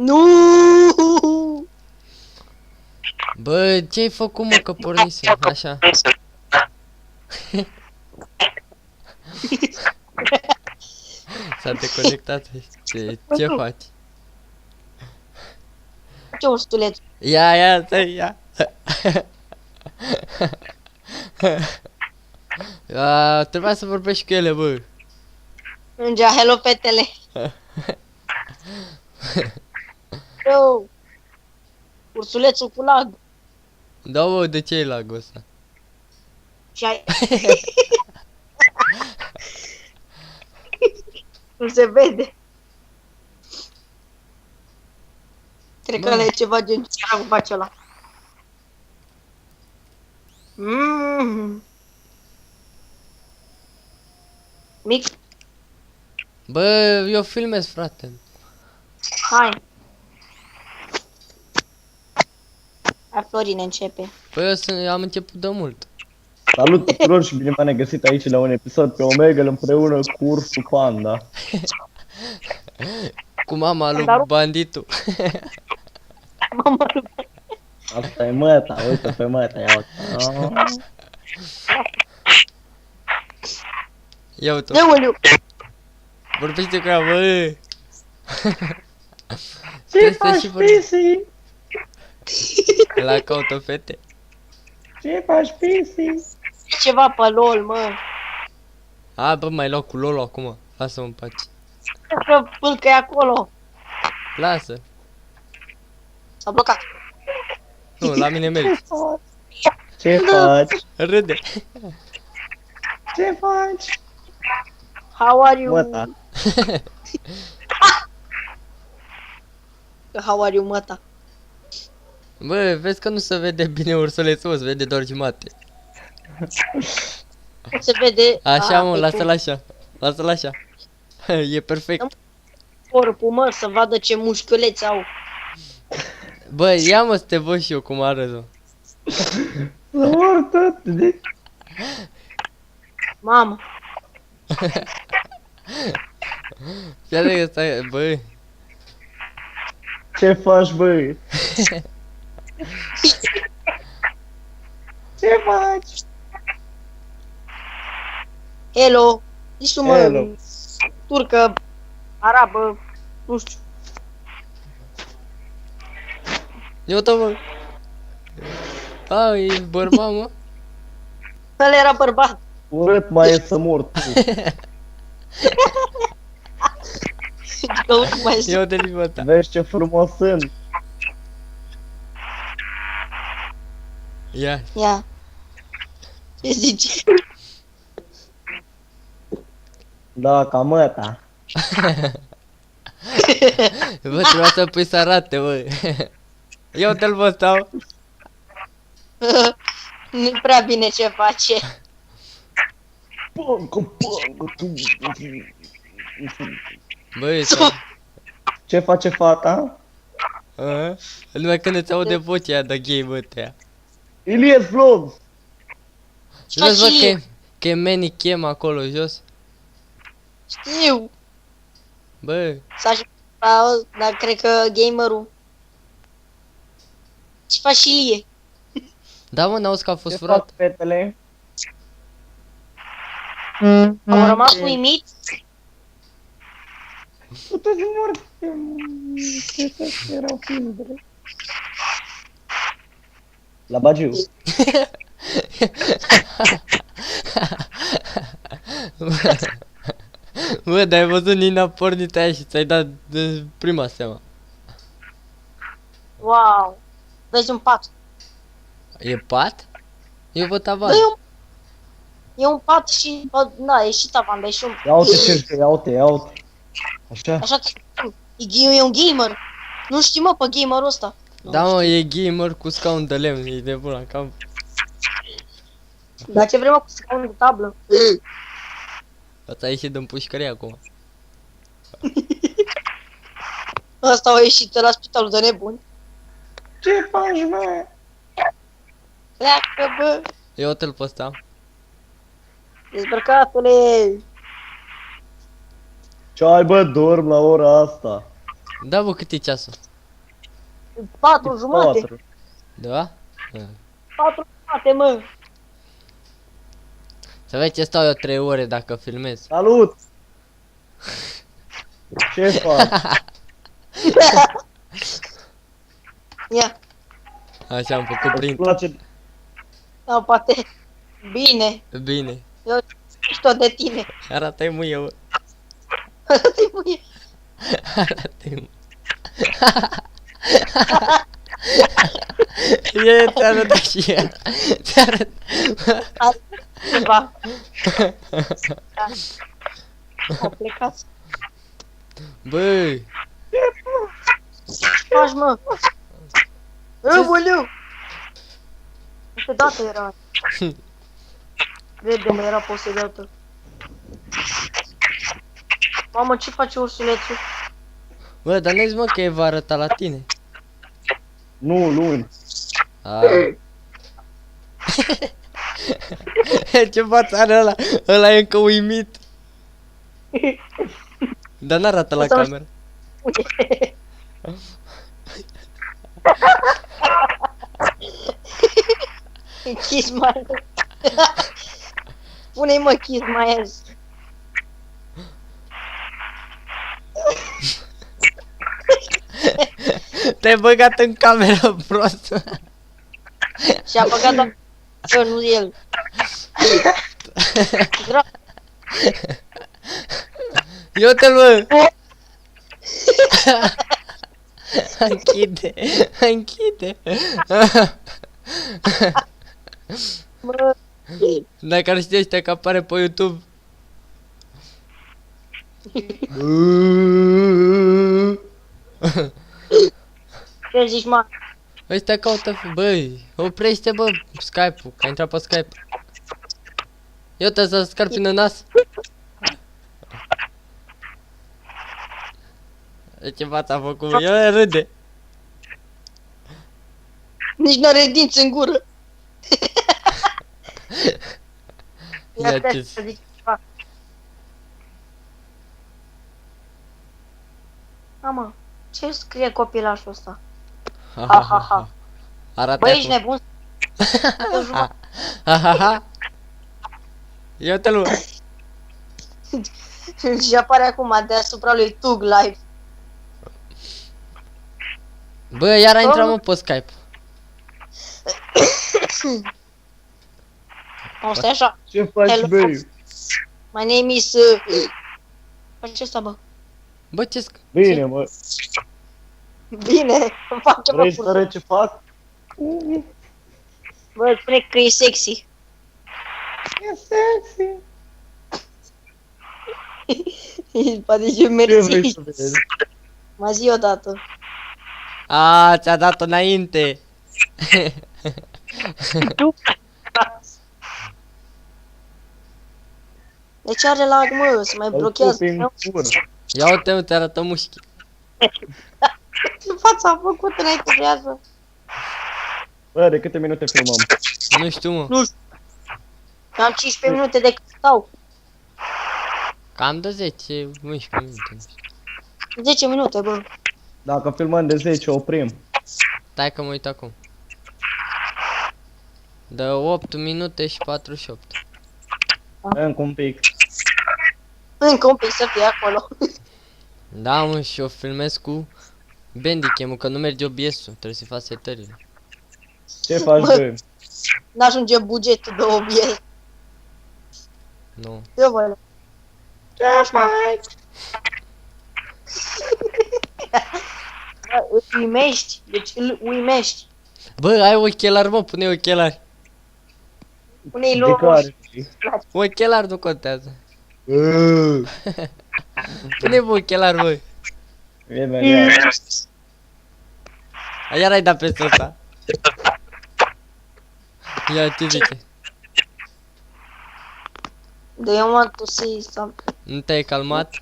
Nu! Bă, ce-ai făcut, mă, că pornise? Așa. S-a deconectat. Ce faci? Ce ursuleț? Ia, stai, ia. Trebuia să vorbești cu ele, bă. Îngea, hello, fetele. Eu. Ursulețul cu lag. Da, bă, de ce e lagul ăsta? Și ai... Nu se vede. Cred că Bă. e ceva gen ce cu face ăla. Mic, Bă, eu filmez, frate. hai. A Florin începe. Păi eu am început de mult. Salut tuturor și bine v-am găsit aici la un episod pe Omegle împreună cu Ursul Panda. Cu mama lui Dar- banditul. Mama, Asta e măta, uite pe măta, ia uite. Ia uite. Deoliu. Vorbește cu ea, bă. Ce Trebuie să faci, și vorbi- Pisi? La caută fete. Ce faci, Pisi? Ceva pe LOL, mă. A, bă, mai luau cu Lolo acum. Lasă-mă în pace. Că pâlcă e acolo. Lasă. S-a blocat. Nu, la mine mergi. Ce faci? Râde. Ce faci? How are you? Măta. How are you, măta? Bă, vezi că nu se vede bine ursulețul, se vede doar jumate. Se vede... Așa, mă, pe lasă-l așa. Lasă-l așa. E perfect. corpul, mă, să vadă ce mușchiuleți au. Bă, ia mă să te văd și eu cum arăt. Să mor tot de... Mamă. Ia de ăsta, bă. Ce faci, băi? Ce faci? Hello. Zici tu, Hello. mă, turcă, arabă, nu știu. Ia uite, mă. A, e bărbat, mă. Ăla era bărbat. Urât mai e să mor tu. Că nu mai Ia uite limba ta. Vezi ce frumos sunt. Ia. Ia. Ce zici? Da, ca măta. Bă, trebuia să pui să arate, bă. Ia uite-l, bă, stau. Nu prea bine ce face. Pangă, tu. Băi, stai. Ce face fata? A? Numai când îți aude vocea aia de gay, bă, te ia. Ilies Vlogs! Vezi, bă, Facil. că e Manny Chem acolo, jos. Știu. Bă, S-a jucat, dar cred că gamerul. Ce faci și Ilie? da, mă, n-auzi că a fost Ce fac furat? fetele? Au rămas uimit. Puteți morți. Ce erau fizdele. La Bagiu. Bă, dar ai văzut Nina pornit aia și ți-ai dat de prima seama. Wow. Vezi un pat. E pat? Eu văd tavan. Bă, e un pat și, bă, na, e și tavan, dar e și un... Ia uite ce ia uite, ia uite. Așa? Așa că e un gamer. Nu știi, mă, pe gamerul ăsta. Da, mă, e gamer cu scaun de lemn, e de bună, cam... Dar ce vrem, mă, cu scaun de tablă? Ăsta a ieșit din pușcărie acum. Ăsta a ieșit de la spitalul de nebuni. Ce faci, mă? Pleacă, bă. Ia uite-l pe ăsta. Dezbrăcatule. Ce ai, bă, dorm la ora asta? Da, bă, cât e ceasul? 4:30. 4. Da? 4:30, mă. Să vezi ce stau eu 3 ore dacă filmez. Salut! Ce faci? Ia, Așa am făcut Îți print. place? da, poate. Bine. Bine. Eu mișto de tine. Arată-i muie, bă. Arată-i muie. E, ți-arăt și ea. Ți-arăt. Ceva. Au plecat. Băi. Faci, mă. Aoleu. Câte dată era? Crede-mă, era posedată. Mamă, ce face ursulețul? Bă, dar n-ai zis, mă, că e va arăta la tine. Nu, luni. A. Ce față are ăla? Ăla e încă uimit. Dar n-arată la O să mă cameră. Kiss my ass. Pune-i, mă, kiss my ass. Te-ai băgat în cameră, prost. Și-a băgat eu, nu el. Eu te-l bă. Închide, închide. Mă, Dacă ar ști ăștia că apare pe YouTube. ce zici, mă? Ăștia caută, băi, oprește, bă, Skype-ul, că a intrat pe Skype. Eu te să scarpi în nas. Ce față a făcut, eu râde. Nici n-are dinți în gură. Ia Ia ce- să zici ceva. Mamă, ce scrie copilașul ăsta? Ha, ha, ha, ha. Arată Băi, ești acum. nebun? Ha, ha, ha. Eu te lu. Și apare acum deasupra lui Tug Live. Bă, iar a intrat, mă, pe Skype. O, stai așa. Ce faci, Hello. băi? My name is... Face asta, bă. Bă, ce Bine, mă. Bine, fac ce Vrei mă să arăt ce fac? Bă, spune că e sexy. E sexy. Poate ce Ce vrei mersi. să vezi? Mai zi odată. A, ți-a dat-o înainte. Tu? De ce are lag, mă? Se mai Îl blochează. pupi în gură. Ia uite, te arată mușchi. Ce față a făcut înainte de asta? Bă, de câte minute filmăm? Nu știu, mă. Nu știu. Am 15 minute de cât stau. Cam de 10, 11 minute. nu știu. 10 minute, bă. Dacă filmăm de 10, oprim. Stai că mă uit acum. De 8 minute și 48. Încă un pic. Încă un pic să fie acolo. Da, mă, și o filmez cu Bandicam-ul, că nu merge OBS-ul, trebuie să fac setările. Ce faci, Bă. băi? N-ajunge bugetul de OBS. Nu. Eu vă Ce faci? îl uimești. Deci îl uimești. Bă, ai ochelari, mă, pune ochelari. Pune-i De lor. care? Ochelari nu contează. Pune bă ochelari, bă. Imediat. Iar ai dat peste ăsta. Ia, ce zice? Do you want to see something? Nu te-ai calmat?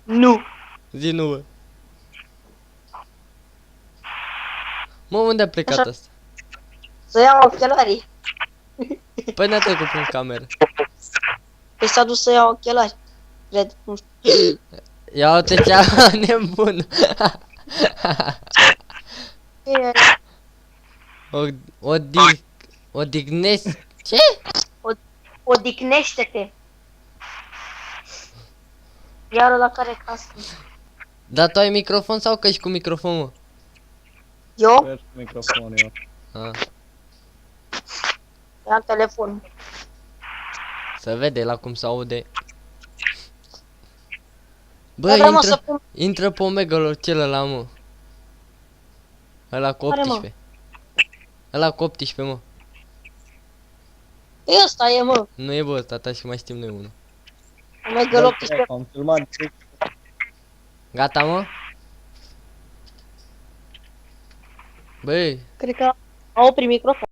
Nu. Zi nu, bă. Mă, unde a plecat Așa. ăsta? Să iau ochelarii. Păi n-a trecut prin cameră. Păi s-a dus să iau ochelari. Cred. Nu știu. Ia uite ce-a nebun. E, Odihnesc. Ce? odihnește-te. Iar la care casă? Dar tu ai microfon sau că ești cu microfon, mă? Eu? Mergi cu microfonul eu. Ah, Am telefon. se vede la cum se aude. Bă, Dar vreau să pun... intră pe Omegalor celălalt, mă. Ăla cu Care, mă? 18. Ăla cu 18, mă. E ăsta e, mă. Nu e bă ăsta, ta și mai știm noi unul. Omega 18. Am filmat. Gata, mă? Băi, Cred că a oprit microfon.